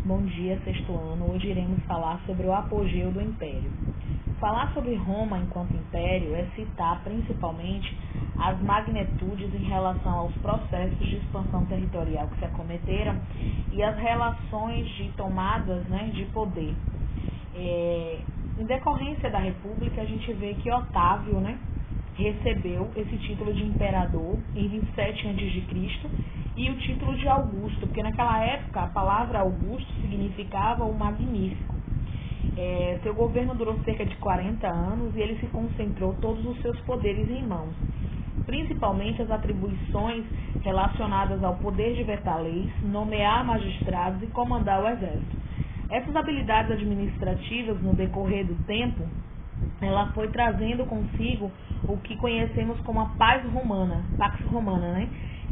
bom dia, sexto ano. Hoje iremos falar sobre o apogeu do Império. Falar sobre Roma enquanto Império é citar principalmente as magnitudes em relação aos processos de expansão territorial que se acometeram e as relações de tomadas, de poder. Em decorrência da República, a gente vê que Otávio, recebeu esse título de imperador em 27 a.C. e o título de Augusto, porque naquela época a palavra Augusto significava o magnífico. Seu governo durou cerca de 40 anos e ele se concentrou todos os seus poderes em mãos, principalmente as atribuições relacionadas ao poder de vetar leis, nomear magistrados e comandar o exército. Essas habilidades administrativas, no decorrer do tempo, ela foi trazendo consigo o que conhecemos como a Pax Romana,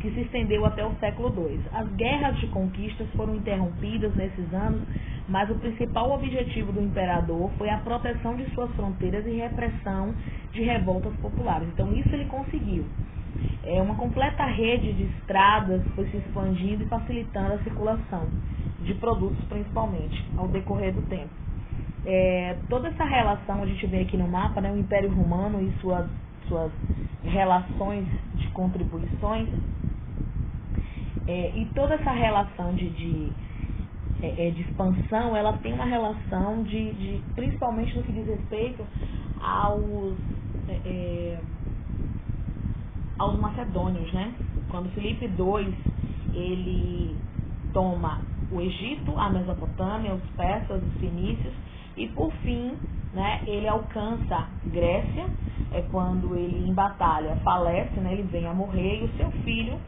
que se estendeu até o século II. As guerras de conquistas foram interrompidas nesses anos, mas o principal objetivo do imperador foi a proteção de suas fronteiras e repressão de revoltas populares. Então isso ele conseguiu. Uma completa rede de estradas foi se expandindo e facilitando a circulação de produtos, principalmente, ao decorrer do tempo. Toda essa relação, a gente vê aqui no mapa, o Império Romano e suas relações de contribuições, e toda essa relação de expansão, ela tem uma relação principalmente no que diz respeito aos macedônios, Quando Filipe II, ele toma o Egito, a Mesopotâmia, os persas, os fenícios, e por fim, ele alcança Grécia, quando ele em batalha falece, ele vem a morrer, e o seu filho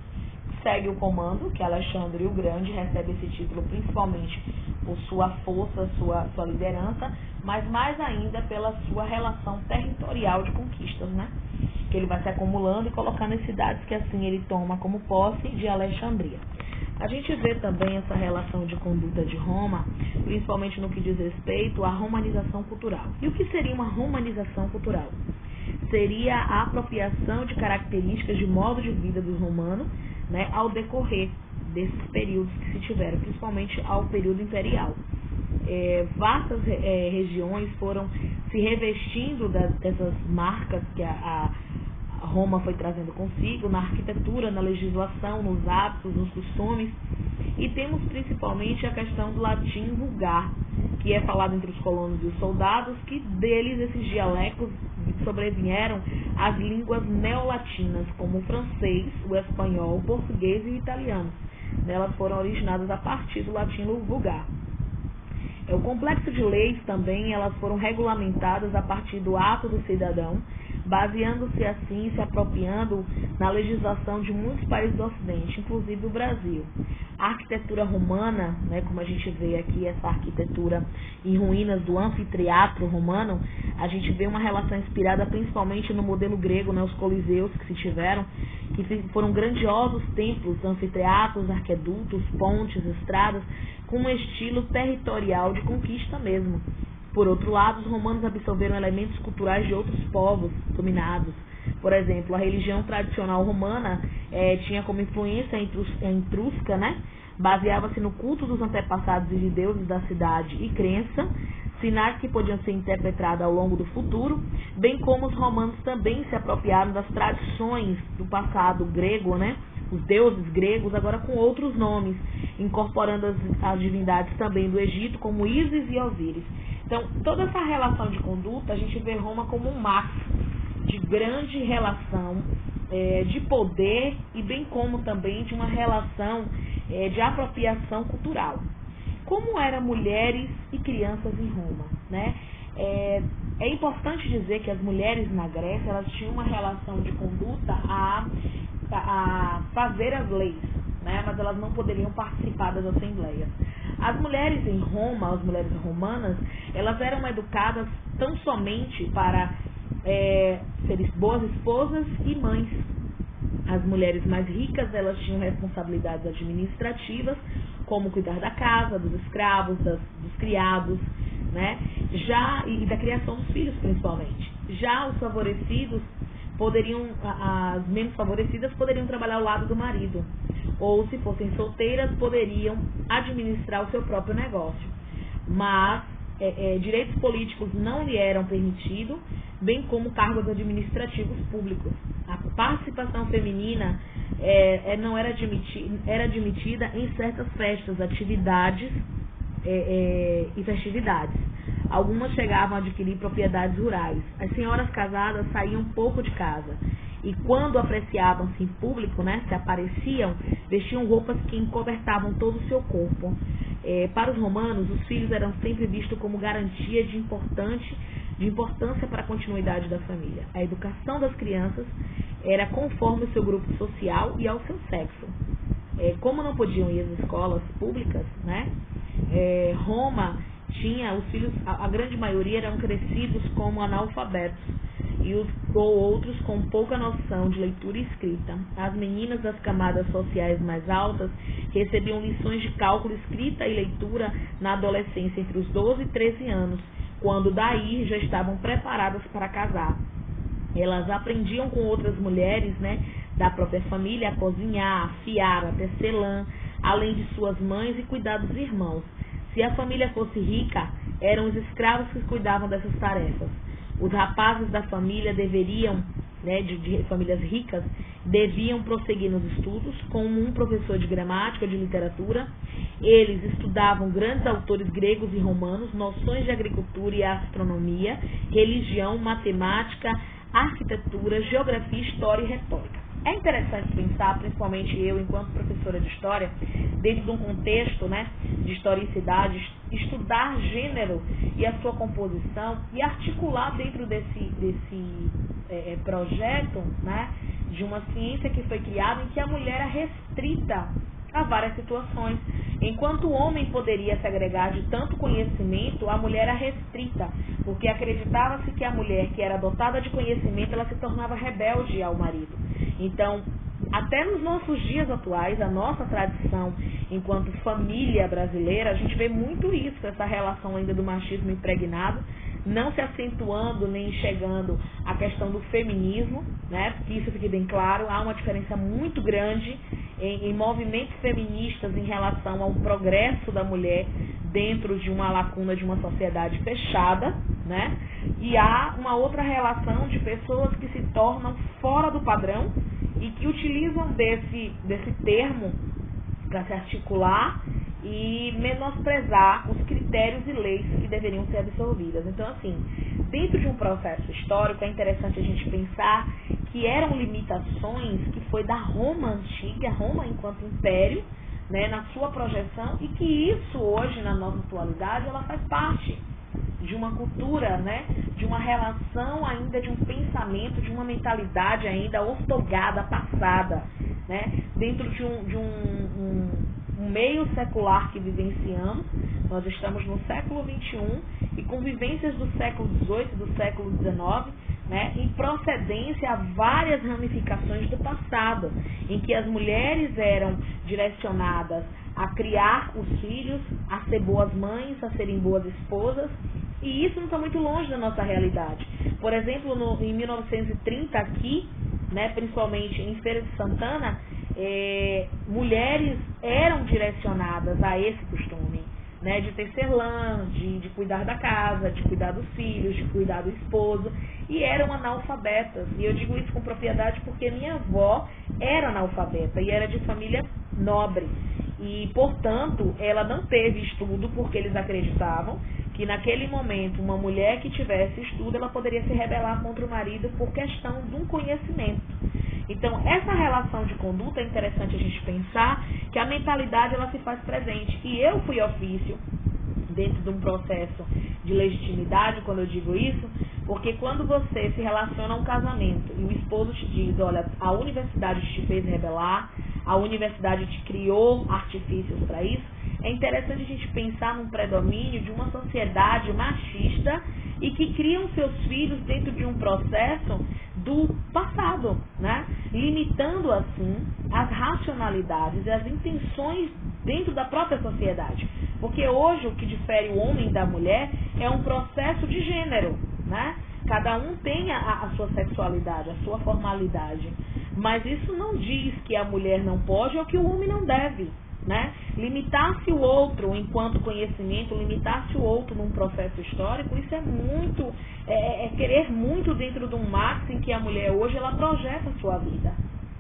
segue o comando, que é Alexandre o Grande, recebe esse título principalmente por sua força, sua liderança, mas mais ainda pela sua relação territorial de conquistas, que ele vai se acumulando e colocando as cidades que assim ele toma como posse de Alexandria. A gente vê também essa relação de conduta de Roma, principalmente no que diz respeito à romanização cultural. E o que seria uma romanização cultural? Seria a apropriação de características de modo de vida dos romanos, ao decorrer desses períodos que se tiveram, principalmente ao período imperial. Vastas regiões foram se revestindo dessas marcas que a Roma foi trazendo consigo, na arquitetura, na legislação, nos hábitos, nos costumes, e temos principalmente a questão do latim vulgar, que é falado entre os colonos e os soldados, que deles esses dialectos sobrevieram às línguas neolatinas, como o francês, o espanhol, o português e o italiano. Elas foram originadas a partir do latim vulgar. O complexo de leis também, elas foram regulamentadas a partir do ato do cidadão, baseando-se assim, se apropriando na legislação de muitos países do Ocidente, inclusive o Brasil. A arquitetura romana, como a gente vê aqui, essa arquitetura em ruínas do anfiteatro romano, a gente vê uma relação inspirada principalmente no modelo grego, os coliseus que se tiveram, que foram grandiosos templos, anfiteatros, arquedutos, pontes, estradas, com um estilo territorial de conquista mesmo. Por outro lado, os romanos absorveram elementos culturais de outros povos dominados. Por exemplo, a religião tradicional romana tinha como influência a etrusca, baseava-se no culto dos antepassados e de deuses da cidade e crença, sinais que podiam ser interpretados ao longo do futuro, bem como os romanos também se apropriaram das tradições do passado grego, os deuses gregos, agora com outros nomes, incorporando as divindades também do Egito, como Ísis e Osíris. Então, toda essa relação de conduta, a gente vê Roma como um marco de grande relação de poder e bem como também de uma relação de apropriação cultural. Como eram mulheres e crianças em Roma? É importante dizer que as mulheres na Grécia, elas tinham uma relação de conduta a fazer as leis, mas elas não poderiam participar das assembleias. As mulheres em Roma, as mulheres romanas, elas eram educadas tão somente para serem boas esposas e mães. As mulheres mais ricas, elas tinham responsabilidades administrativas, como cuidar da casa, dos escravos, dos criados, e da criação dos filhos, principalmente. Já os favorecidos as menos favorecidas poderiam trabalhar ao lado do marido. ou se fossem solteiras, poderiam administrar o seu próprio negócio. Mas direitos políticos não lhe eram permitidos, bem como cargos administrativos públicos. A participação feminina não era admitida em certas festas, atividades e festividades. Algumas chegavam a adquirir propriedades rurais. As senhoras casadas saíam pouco de casa e quando apreciavam-se em público, né, se apareciam, vestiam roupas que encobertavam todo o seu corpo. Para os romanos, os filhos eram sempre vistos como garantia de importância para a continuidade da família. A educação das crianças era conforme o seu grupo social e ao seu sexo. Como não podiam ir às escolas públicas, né, Roma tinha, os filhos, a grande maioria eram crescidos como analfabetos, ou outros com pouca noção de leitura e escrita. As meninas das camadas sociais mais altas recebiam lições de cálculo, escrita e leitura na adolescência, entre os 12 e 13 anos, quando daí já estavam preparadas para casar. Elas aprendiam com outras mulheres, né, da própria família a cozinhar, a fiar, a tecer lã, além de suas mães e cuidar dos irmãos. Se a família fosse rica, eram os escravos que cuidavam dessas tarefas. Os rapazes da família deveriam, né, de famílias ricas, deviam prosseguir nos estudos com um professor de gramática, de literatura. Eles estudavam grandes autores gregos e romanos, noções de agricultura e astronomia, religião, matemática, arquitetura, geografia, história e retórica. É interessante pensar, principalmente eu, enquanto professora de história, dentro de um contexto, né, de historicidade, estudar gênero e a sua composição e articular dentro desse projeto, né, de uma ciência que foi criada em que a mulher é restrita a várias situações. Enquanto o homem poderia se agregar de tanto conhecimento, a mulher era restrita, porque acreditava-se que a mulher que era dotada de conhecimento, ela se tornava rebelde ao marido. Então, até nos nossos dias atuais, a nossa tradição enquanto família brasileira, a gente vê muito isso, essa relação ainda do machismo impregnado, não se acentuando nem chegando à questão do feminismo, né? Que isso fique bem claro, há uma diferença muito grande em movimentos feministas em relação ao progresso da mulher dentro de uma lacuna de uma sociedade fechada, né? E há uma outra relação de pessoas que se tornam fora do padrão e que utilizam desse termo para se articular e menosprezar os critérios e leis que deveriam ser absorvidas. Então, assim, dentro de um processo histórico, é interessante a gente pensar que eram limitações que foi da Roma antiga, Roma enquanto império, né, na sua projeção, e que isso hoje, na nossa atualidade, ela faz parte de uma cultura, né, de uma relação ainda, de um pensamento, de uma mentalidade ainda ortogada, passada, né, dentro de um meio secular que vivenciamos. Nós estamos no século XXI e com vivências do século XVIII, do século XIX, né, em procedência a várias ramificações do passado, em que as mulheres eram direcionadas a criar os filhos, a ser boas mães, a serem boas esposas, e isso não está muito longe da nossa realidade. Por exemplo, em 1930 aqui, né, principalmente em Feira de Santana, mulheres eram direcionadas a esse costume, né, de tecer lã, de cuidar da casa, de cuidar dos filhos, de cuidar do esposo, e eram analfabetas. E eu digo isso com propriedade porque minha avó era analfabeta e era de família nobre. E, portanto, ela não teve estudo porque eles acreditavam que naquele momento uma mulher que tivesse estudo, ela poderia se rebelar contra o marido por questão de um conhecimento. Então, essa relação de conduta é interessante a gente pensar que a mentalidade ela se faz presente. E eu fui ofício dentro de um processo de legitimidade, quando eu digo isso, porque quando você se relaciona a um casamento e o esposo te diz, olha, a universidade te fez rebelar, a universidade te criou artifícios para isso, é interessante a gente pensar num predomínio de uma sociedade machista e que criam seus filhos dentro de um processo do passado, né? Limitando assim as racionalidades e as intenções dentro da própria sociedade. Porque hoje o que difere o homem da mulher é um processo de gênero, né? Cada um tem a sua sexualidade, a sua formalidade. Mas isso não diz que a mulher não pode ou que o homem não deve, né? Limitar-se o outro enquanto conhecimento, limitar-se o outro num processo histórico, isso é muito, querer muito dentro de um marco em que a mulher hoje ela projeta a sua vida,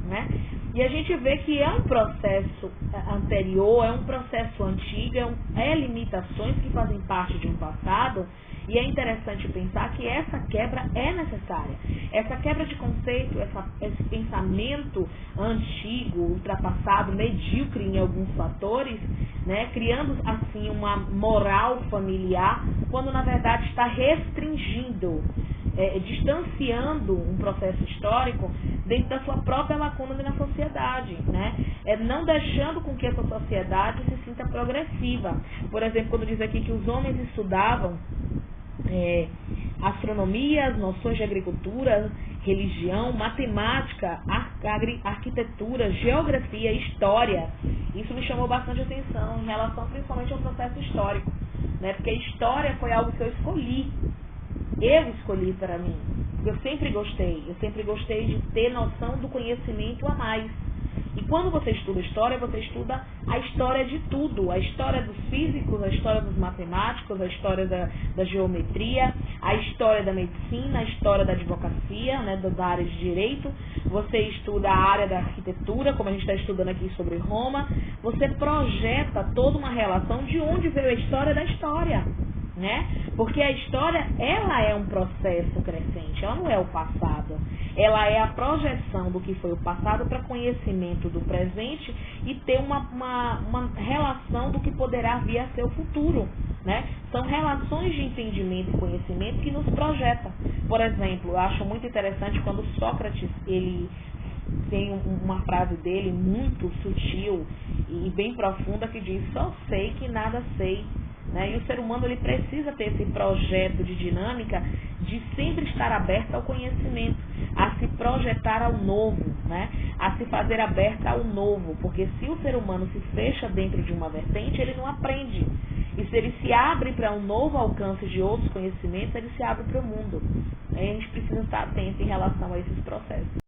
né? E a gente vê que é um processo anterior, é um processo antigo, é limitações que fazem parte de um passado. E é interessante pensar que essa quebra é necessária. Essa quebra de conceito, esse pensamento antigo, ultrapassado, medíocre em alguns fatores, né, criando assim uma moral familiar, quando na verdade está restringindo, distanciando um processo histórico dentro da sua própria lacuna na sociedade, né? Não deixando com que essa sociedade se sinta progressiva. Por exemplo, quando diz aqui que os homens estudavam astronomia, as noções de agricultura, religião, matemática, arquitetura, geografia, história. Isso me chamou bastante atenção em relação principalmente ao processo histórico, né? Porque a história foi algo que eu escolhi para mim. Eu sempre gostei de ter noção do conhecimento a mais. E quando você estuda história, você estuda a história de tudo. A história dos físicos, a história dos matemáticos, a história da geometria, a história da medicina, a história da advocacia, né, da área de direito. Você estuda a área da arquitetura, como a gente está estudando aqui sobre Roma. Você projeta toda uma relação de onde veio a história da história, né? Porque a história, ela é um processo crescente, ela não é o passado. Ela é a projeção do que foi o passado para conhecimento do presente e ter uma relação do que poderá vir a ser o futuro, né? São relações de entendimento e conhecimento que nos projetam. Por exemplo, eu acho muito interessante quando Sócrates, ele tem uma frase dele muito sutil e bem profunda que diz: só sei que nada sei. Né? E o ser humano ele precisa ter esse projeto de dinâmica de sempre estar aberto ao conhecimento, a se projetar ao novo, né? A se fazer aberta ao novo, porque se o ser humano se fecha dentro de uma vertente, ele não aprende. E se ele se abre para um novo alcance de outros conhecimentos, ele se abre para o mundo. A gente precisa estar atento em relação a esses processos.